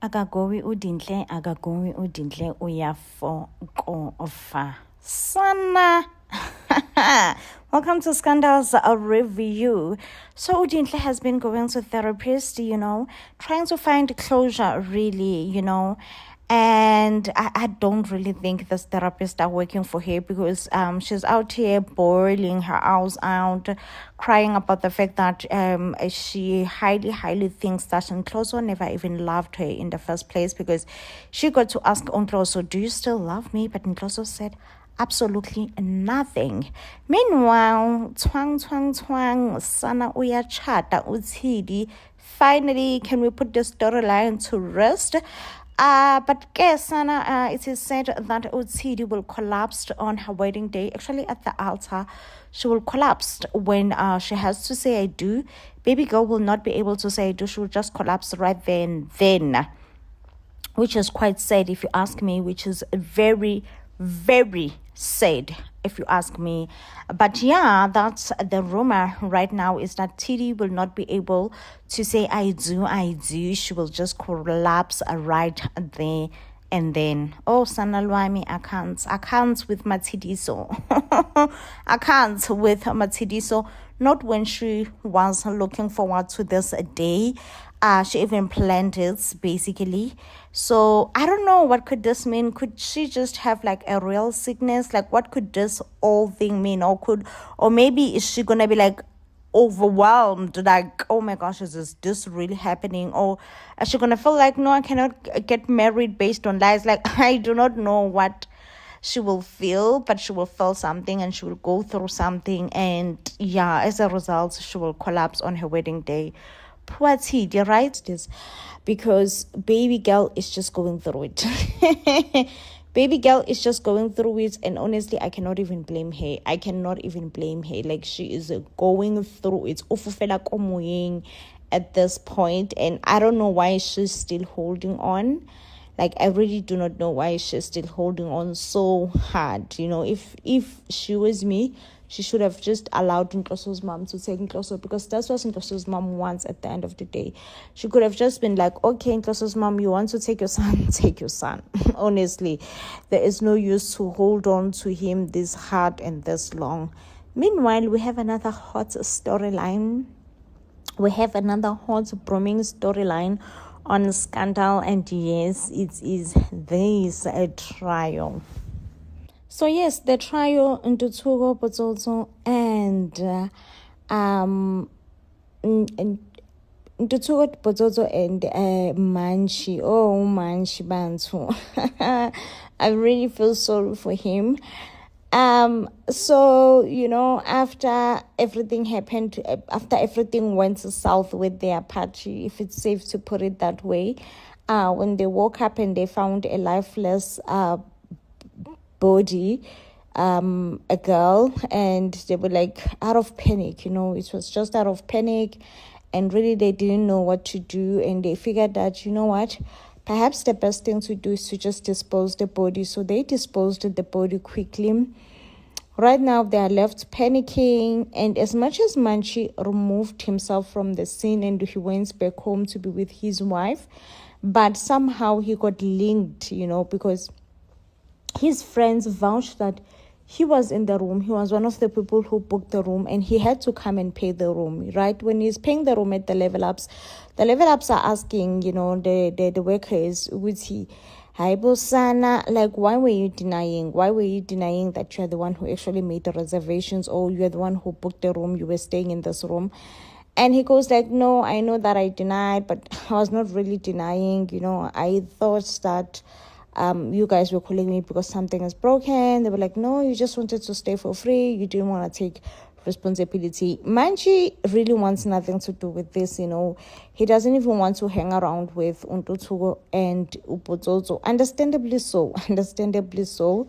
Akagowi udintle uyafokofa. Sana. Welcome to Scandals Review. So Udintle has been going to therapist, trying to find closure really, and I don't really think this therapists are working for her because she's out here boiling her eyes out, crying about the fact that she highly thinks that Nkloso never even loved her in the first place, because she got to ask Nkloso, do you still love me? But Nkloso said absolutely nothing. Meanwhile, twang, sana uyachata utsidi. Finally, can we put the storyline to rest? But Sana, it is said that Utsidi will collapse on her wedding day. Actually, at the altar, she will collapse when she has to say I do. Baby girl will not be able to say I do. She will just collapse right then, which is quite sad if you ask me, which is very, very sad if you ask me. But yeah, that's the rumor right now, is that Tidi will not be able to say I do. She will just collapse right there and then. Oh, Sanalwami, I can't with Matidiso. I can't with Matidiso. Not when she was looking forward to this day. She even planned it, basically. So I don't know, what could this mean? Could she just have like a real sickness? Like, what could this whole thing mean? Or maybe is she gonna be like overwhelmed, like, oh my gosh, is this really happening? Or is she gonna feel like, no, I cannot get married based on lies? Like, I do not know what she will feel, but she will feel something and she will go through something, and yeah, as a result, she will collapse on her wedding day. Poor Tidi, right? This because baby girl is just going through it. Baby girl is just going through it, and honestly, I cannot even blame her. Like, she is going through it at this point, and I don't know why she's still holding on. Like, I really do not know why she's still holding on so hard. If she was me, she should have just allowed Nkloso's mom to take Nkloso, because that's what Nkloso's mom wants at the end of the day. She could have just been like, okay, Nkloso's mom, you want to take your son, take your son. Honestly, there is no use to hold on to him this hard and this long. Meanwhile, we have another hot storyline. We have another hot broming storyline on Scandal, and yes, it is this a trial. So yes, the trial into Ntuthuko Botsotso and Ntuthuko Botsotso and Manshi. Oh, Manshi Bantu. I really feel sorry for him. So after everything happened, after everything went south with their party, if it's safe to put it that way, when they woke up and they found a lifeless body, a girl, and they were like out of panic. It was just out of panic, and really they didn't know what to do, and they figured that, what, perhaps the best thing to do is to just dispose the body. So they disposed of the body quickly. Right now they are left panicking, and as much as Manchi removed himself from the scene and he went back home to be with his wife, but somehow he got linked, because his friends vouched that he was in the room. He was one of the people who booked the room, and he had to come and pay the room, right? When he's paying the room at the level ups are asking, the workers, would he, hi Bosana, like, why were you denying that you're the one who actually made the reservations, or you're the one who booked the room, you were staying in this room? And he goes like, no, I know that I denied, but I was not really denying. I thought that you guys were calling me because something is broken. They were like, no, you just wanted to stay for free. You didn't want to take responsibility. Manchi really wants nothing to do with this. He doesn't even want to hang around with Ntuthuko and Botsotso. Understandably so.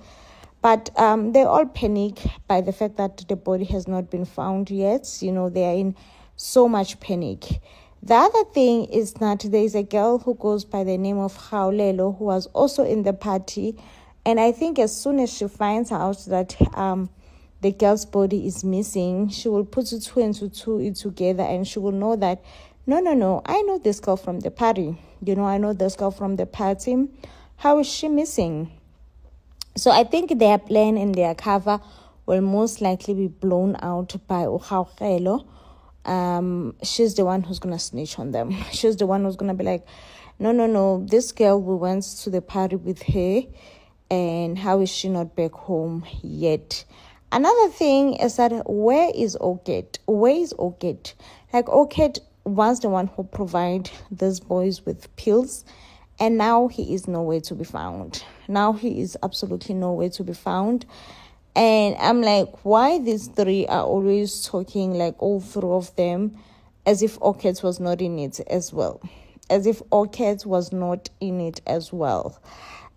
But they all panic by the fact that the body has not been found yet. They are in so much panic. The other thing is that there is a girl who goes by the name of Haulelo, who was also in the party. And I think as soon as she finds out that the girl's body is missing, she will put two and two together, and she will know that no, I know this girl from the party. I know this girl from the party. How is she missing? So I think their plan and their cover will most likely be blown out by Uhaukelo. She's the one who's gonna snitch on them. She's the one who's gonna be like, no, this girl, we went to the party with her, and how is she not back home yet? Another thing is that where is Orchid? Like, Orchid was the one who provided these boys with pills, and now he is nowhere to be found. Now he is absolutely nowhere to be found. And I'm like, why these three are always talking, like all three of them, as if Orchid was not in it as well.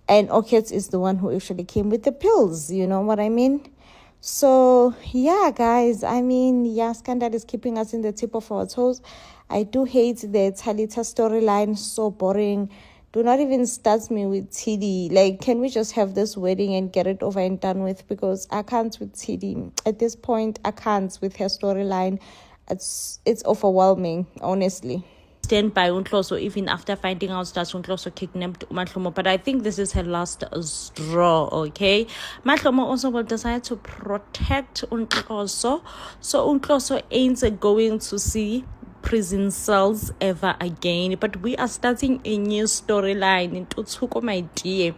And Orchid is the one who actually came with the pills, you know what I mean? So, yeah, guys, Scandal is keeping us in the tip of our toes. I do hate the Talita storyline, so boring. Do not even start me with TD. Like, can we just have this wedding and get it over and done with? Because I can't with TD. At this point, I can't with her storyline. It's overwhelming, honestly. Stand by Untloso even after finding out that Untloso kidnapped Mahlomo. But I think this is her last straw, okay? Mahlomo also will decide to protect Untloso. So Untloso ain't going to see prison cells ever again. But we are starting a new storyline in Tutsuko, my dear.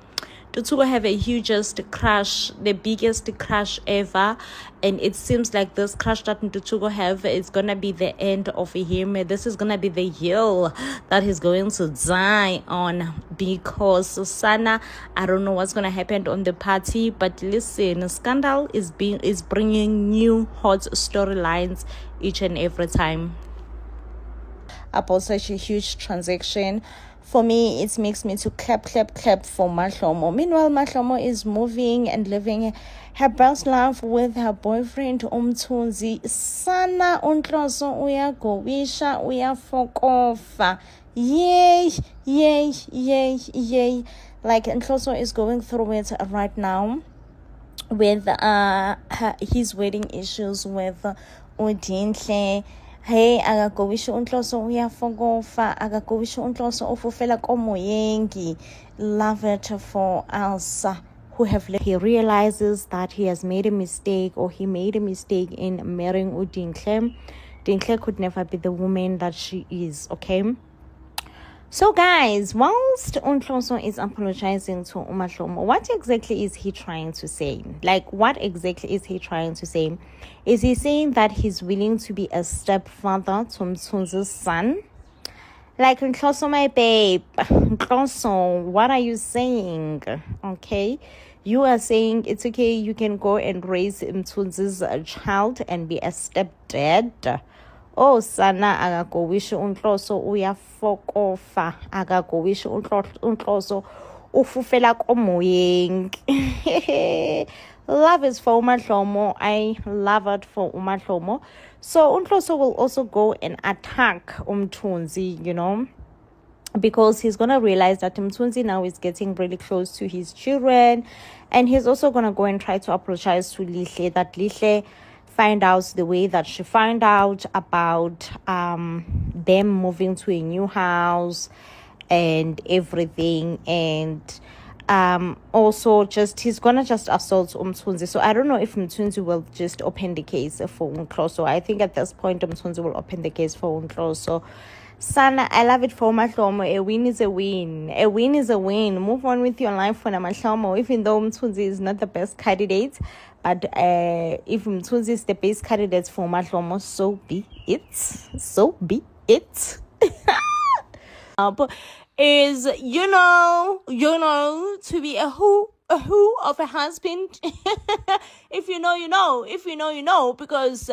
Tutsuko have a hugest crush, the biggest crush ever, and it seems like this crush that Tutsuko have is gonna be the end of him. This is gonna be the hill that he's going to die on, because Sana, I don't know what's gonna happen on the party, but listen, Scandal is bringing new hot storylines each and every time about such a huge transaction. For me, it makes me to clap for Mahlomo. Meanwhile, Mahlomo is moving and living her best life with her boyfriend, Umthunzi. Sana Untloso uyagowisha, uyafokofa. Yay. Like, Untloso is going through it right now with his wedding issues with Udinhle. Hey, akagowisha Untloso uyafokofa, akagowisha Untloso ufufela komoyengi. Love it for Elsa, who have he realizes that he has made a mistake, or he made a mistake in marrying Udinhle. Dinhle could never be the woman that she is, okay? So guys, whilst Untloso is apologizing to Mahlomo, what exactly is he trying to say? Like, what exactly is he trying to say? Is he saying that he's willing to be a stepfather to Mthunzi's son? Like, Untloso, my babe, Untloso, what are you saying? Okay, you are saying it's okay, you can go and raise Mthunzi's child and be a stepdad. Oh, Sana, akagowisha Untloso uyafokofa, akagowisha Untloso ufufela komoyengi. Love is for Mahlomo. I love it for Mahlomo. So Untloso will also go and attack Umthunzi, you know, because he's gonna realize that Umthunzi now is getting really close to his children, and he's also gonna go and try to apologize to Lihle, that Lihle find out the way that she found out about them moving to a new house and everything, and also just he's gonna just assault Umthunzi. So I don't know if Umthunzi will just open the case for Untloso. I think at this point Umthunzi will open the case for Untloso. Sana, I love it for Mahlomo. A win is a win. A win is a win. Move on with your life for Mahlomo, even though Umthunzi is not the best candidate. But if Mthunzi is the best candidate for Mahlomo, so be it. So be it. Is you know, to be a who of a husband. If you know, you know. If you know, you know. Because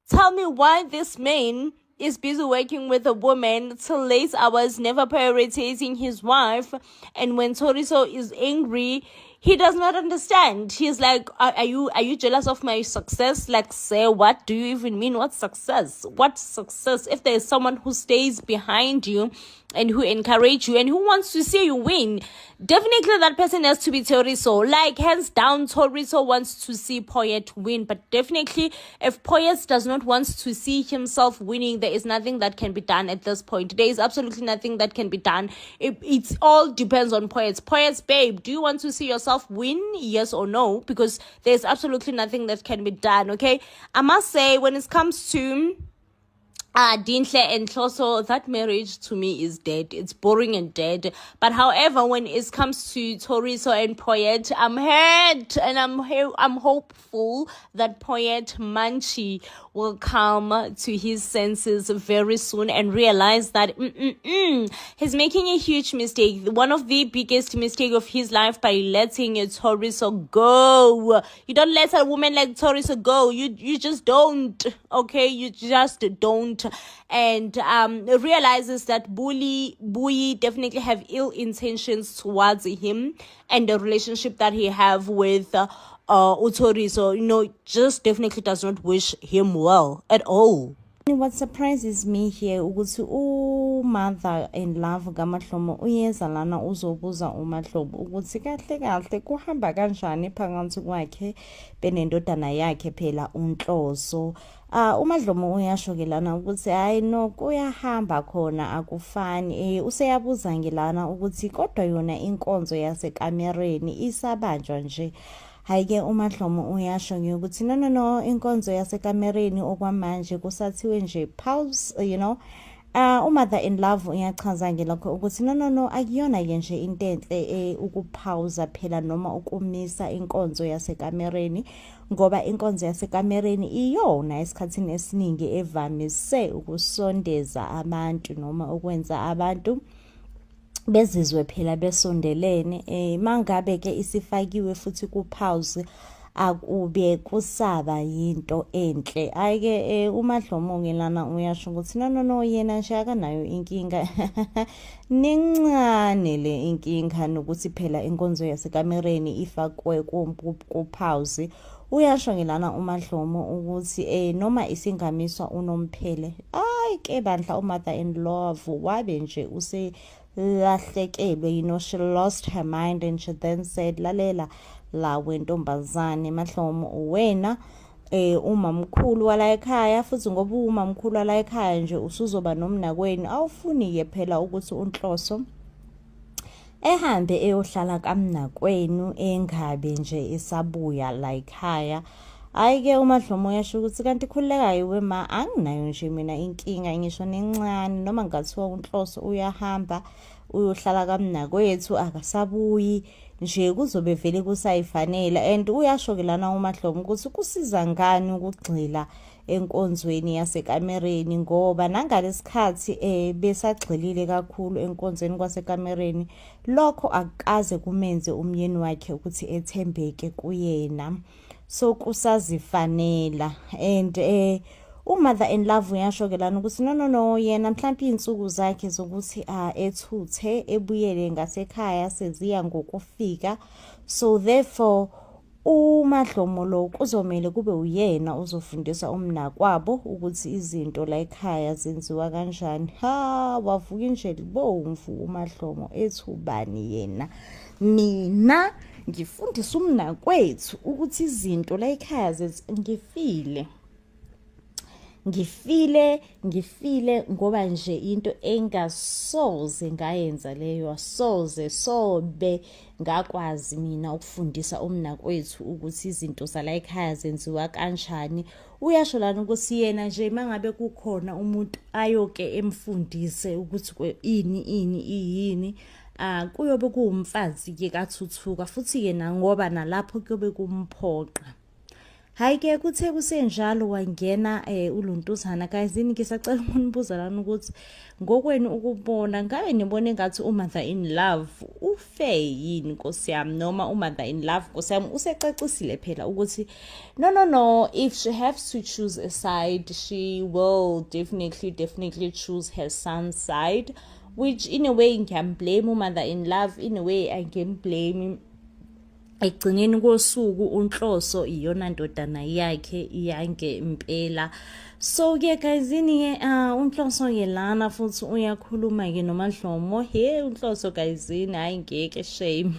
tell me why this man is busy working with a woman till late hours, never prioritizing his wife, and when Toriso is angry, he does not understand. He's like, are you jealous of my success? Like, say, what do you even mean? What's success? What's success? If there's someone who stays behind you and who encourage you and who wants to see you win, definitely that person has to be Thoriso. Like, hands down, Thoriso wants to see Poyet win. But definitely, if Poyet does not want to see himself winning, there is nothing that can be done at this point. There is absolutely nothing that can be done. It all depends on Poyet. Poyet, babe, do you want to see yourself win? Yes or no? Because there's absolutely nothing that can be done, okay? I must say, when it comes to Dinhle and Hloso, that marriage to me is dead. It's boring and dead. But however, when it comes to Thoriso and Poyet, I'm hurt and I'm hopeful that Poyet Manchi will come to his senses very soon and realize that he's making a huge mistake. One of the biggest mistake of his life by letting Thoriso go. You don't let a woman like Thoriso go. You just don't. Okay, you just don't. And realizes that Bui definitely have ill intentions towards him and the relationship that he have with Thoriso, just definitely does not wish him well at all. What surprises me here ukuthi mother in love kaMahlomo uyeza lana uzobuza uMahlobo ukuthi kahle kuhamba kanjani phakathi kwakhe benendodana yakhe phela uNhloso. uMahlomo uyasho ke lana ukuthi hayi no kuyahamba khona akufani useyabuza ngilana ukuthi kodwa yona inkonzo yasekamereni isabanjwa nje. Hayi-ke uMahlomo uyasho ukuthi no inkonzo yasekamereni okwamanje kusathiwe nje pause, umother in love uyachaza ngelokho ukuthi no akuyona nje into enhle ukupauza phela noma ukumisa inkonzo yasekamereni, ngoba inkonzo yasekamereni iyona esikhathini esiningi evamise ukusondeza abantu noma ukwenza abantu bezizwe phela besondelene. Mangabe ke isifakiwe futhi kupause akube kusaba yinto enhle. Ayike uMahlomo ngelana uyasho ukuthi no yena nje akanayo inkinga nincane le inkinga nokuthi phela inkonzo yasekamereni ifakwe kupause. Uyasho ngelana uMahlomo ukuthi noma isingamiswa unomphele ayike bandla umother in love wabe nje lahlekelwe, she lost her mind and she then said lalela la wentombazane Mahlomo wena umamkhulu wala ekhaya, futhi ngoba umamkhulu wala ekhaya nje usuzoba nomnakweni awufuni-ke phela ukuthi uNhloso ehambe eyohlala kamnakwenu engabe nje esabuya la ekhaya. Ayike uMahlomo uyasho ukuthi kanti khulekayo wema anginayo nje mina inkinga ngisho nencane noma ngathiwa uNhloso uyahamba uyohlala kamnakwethu akasabuyi nje kuzobe vele kusayifanele. And uyasho ke lana uMahlomo ukuthi kusiza ngani ukugxila enkonzweni yasekamereni ngoba nangalesikhathi besagxilile kakhulu enkonzweni kwasekamereni lokho akaze kumenze umyeni wakhe ukuthi ethembeke kuyena, so kusazifanela. And umother in love uyasho ke lana ukuthi no yena mhlawumbe insuku zakhe zokuthi ethuthe ebuyele ngasekhaya seziya ngokufika, so therefore uMahlomo lo kuzomela kube uyena uzofundisa umnakwabo ukuthi izinto la ekhaya zenziwa kanjani. Wavuka nje libomvu uMahlomo ethubani yena, mina ngifundisa umnakwethu ukuthi izinto la ekhaya ngifile ngoba nje into engasoze ngayenza leyo, sobe ngakwazi mina ukufundisa umnakwethu ukuthi izinto zala ekhaya zenziwa kanjani. Uyasho lana ukuthi yena nje mangabe kukhona umuntu ayoke emfundise ukuthi ini kuyobe kuwumfazi ke kaThuthuka, futhi yena ngoba nalapho kuyobe kumphoqa. Hayi-ke kuthe kusenjalo wangena uLuntuzana. Kayizini ngisacela ukunibuza lana ukuthi ngokwenu ukubona ngabe nibone ngathi umother in love ufe yini Nkosi yami, noma umother in love Nkosi yami usecacisile phela ukuthi no if she has to choose a side she will definitely choose her son's side, which in a way can blame umother in love, in a way I can blame ekugcineni kosuku uNhloso iyona ndodana yakhe yange impela. So ke guysini uNhloso ke lana futhi uyakhuluma ke noMadlomo. uNhloso guysini hayi ngeke shame.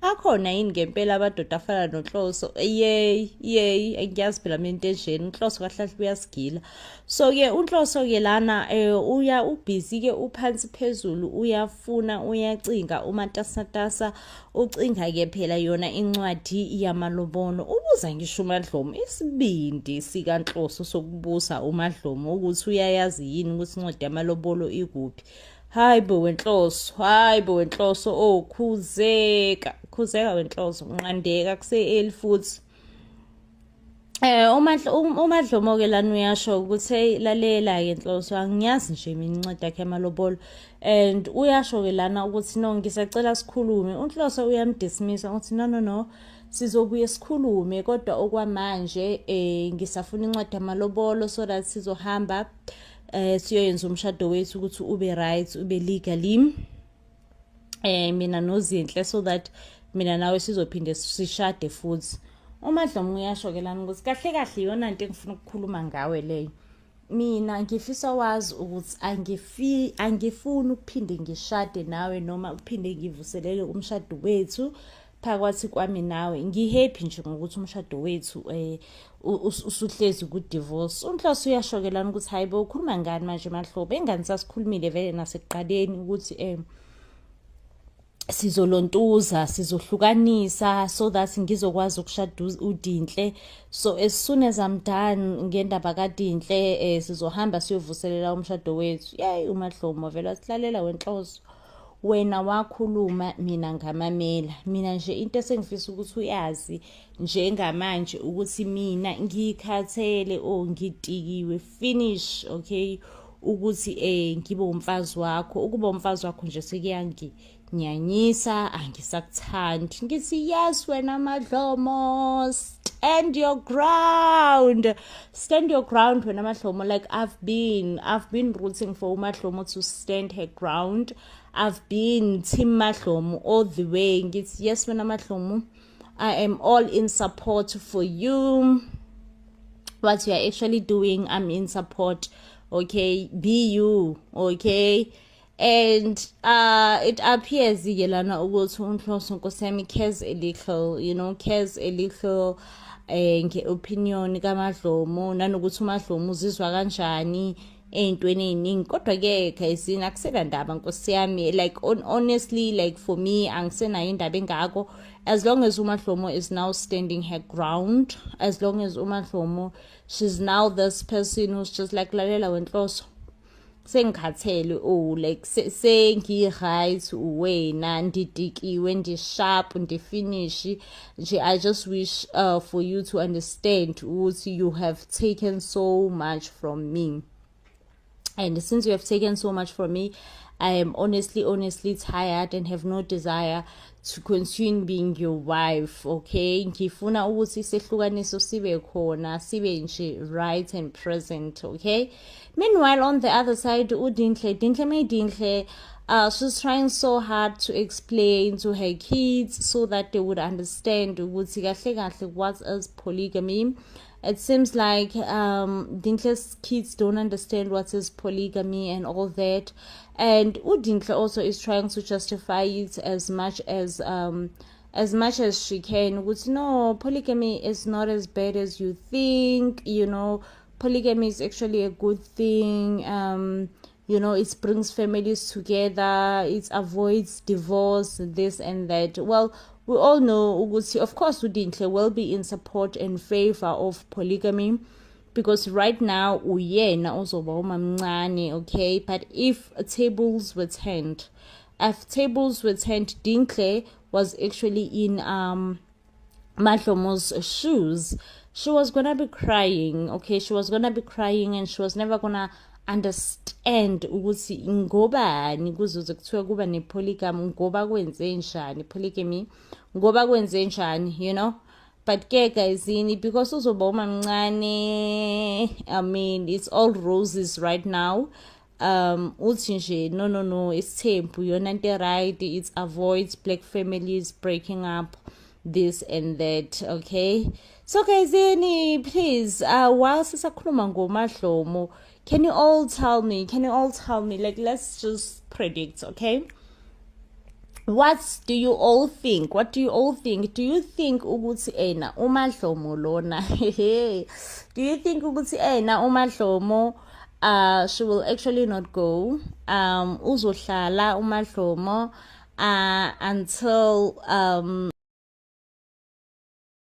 Akhona yini ngempela abadoda afana noNhloso? Yey ngiyazi phela mina into enjeni. uNhloso kahlahle uyasigila. So ke uNhloso ke lana ubusy ke uphansi phezulu uyafuna uyacinga umatasatasa ucinga ke phela yona incwadi yamalobolo. Ubuza ngisho uMadlomo isibindi sikaNhloso sokubusa uMadlomo ukuthi uyayazi yini ukuthi incwadi yamalobolo ikuphi. Hayibo wenhloso khuzeka wenhloso unqandeka kuse futhi. uMadlomo ke lana uyasho ukuthi hey lalela ke Nhloso angiyazi nje mina incwadi yakhe yamalobolo and uyasho ke lana ukuthi no ngisacela sikhulume. uNhloso uyamdismissa ukuthi no sizobuye sikhulume kodwa okwamanje ngisafuna incwadi yamalobolo so that sizohamba siyoyenza umshado wethu ukuthi ube right ube legally mina noZinhle so that mina nawe sizophinde sishade futhi. uMadlomo uyasho ke lana ukuthi kahle yona into engifuna ukukhuluma ngawe leyo. Mina ngifisa wazi ukuthi angifuni ukuphinde ngishade nawe noma ukuphinde ngivuselele umshado wethu phakathi kwami nawe. Ngihappy nje ngokuthi umshado wethu usuhlezi ku divorce. uNhloso uyasho ke lana ukuthi hayibo ukhuluma ngani manje Mahlobo engani sasikhulumile vele nasekuqaleni ukuthi sizolontuza sizohlukanisa so that ngizokwazi ukushada uDinhle. So as soon as I'm done ngendaba kaDinhle sizohamba siyovuselela umshado wethu. uMadlomo vele asilalela wenhloso wena wakhuluma mina ngamamela. Mina nje into esengifisa ukuthi uyazi njengamanje ukuthi mina ngikhathele ngitikiwe finish okay ukuthi ngibe umfazi wakho. ukuba umfazi wakho nje sekuyanginyanyisa angisakuthandi. Ngithi yes wena Madlomo stand your ground wena Madlomo. Like I've been rooting for uMadlomo to stand her ground. I've been team Madlomo all the way. Ngithi yes wena Madlomo I am all in support for you. What you are actually doing I'm in support. Okay, be you, okay? And it appears yelana ukuthi uNhloso nkosami cares a little, cares a little nge-opinion kaMadlomo nanokuthi uMadlomo uzizwa kanjani ey'ntweni ey'ningi. Kodwa ke guysini akusena ndaba nkosi yami. Like honestly like for me angisenayo indaba engako as long as uMadlomo is now standing her ground, as long as uMadlomo she's now this person who's just like lalela wenhloso sengikhathele like sengi-right wena ndidikiwe ndi-sharp ndi-finish nje. I just wish for you to understand ukuthi you have taken so much from me, and since you have taken so much from me I am honestly tired and have no desire to continue being your wife. Okay, ngifuna ukuthi isehlukaniso sibe khona sibe nje right and present. Okay, meanwhile on the other side Dinhle she's trying so hard to explain to her kids so that they would understand ukuthi kahle what is polygamy. It seems like Dinhle's kids don't understand what is polygamy and all that, and Dinhle also is trying to justify it as much as she can. Which no, polygamy is not as bad as you think. Polygamy is actually a good thing. It brings families together. It avoids divorce, this and that. Well, we all know ukuthi of course uDinhle will be in support and favor of polygamy because right now uyena uzoba umamncane. Okay, but if tables were turned, Dinhle was actually in Madlomo's shoes, she was gonna be crying. Okay, she was gonna be crying and she was never gonna understand ukuthi ngobani kuzoze kuthiwa kuba nepolygamy, ngoba kwenze njani polygamy, ngoba kwenze njani, but ke guysini because uzoba umamncane, I mean it's all roses right now. uthi nje no it's tempo yona into right, it avoids black families breaking up, this and that. Okay, so guys, please, while sisakhuluma ngoMadlomo, can you all tell me, like, let's just predict, okay? What do you all think? Do you think ukuthi uMadlomo lona do you think ukuthi uMadlomo she will actually not go uzohlala uMadlomo until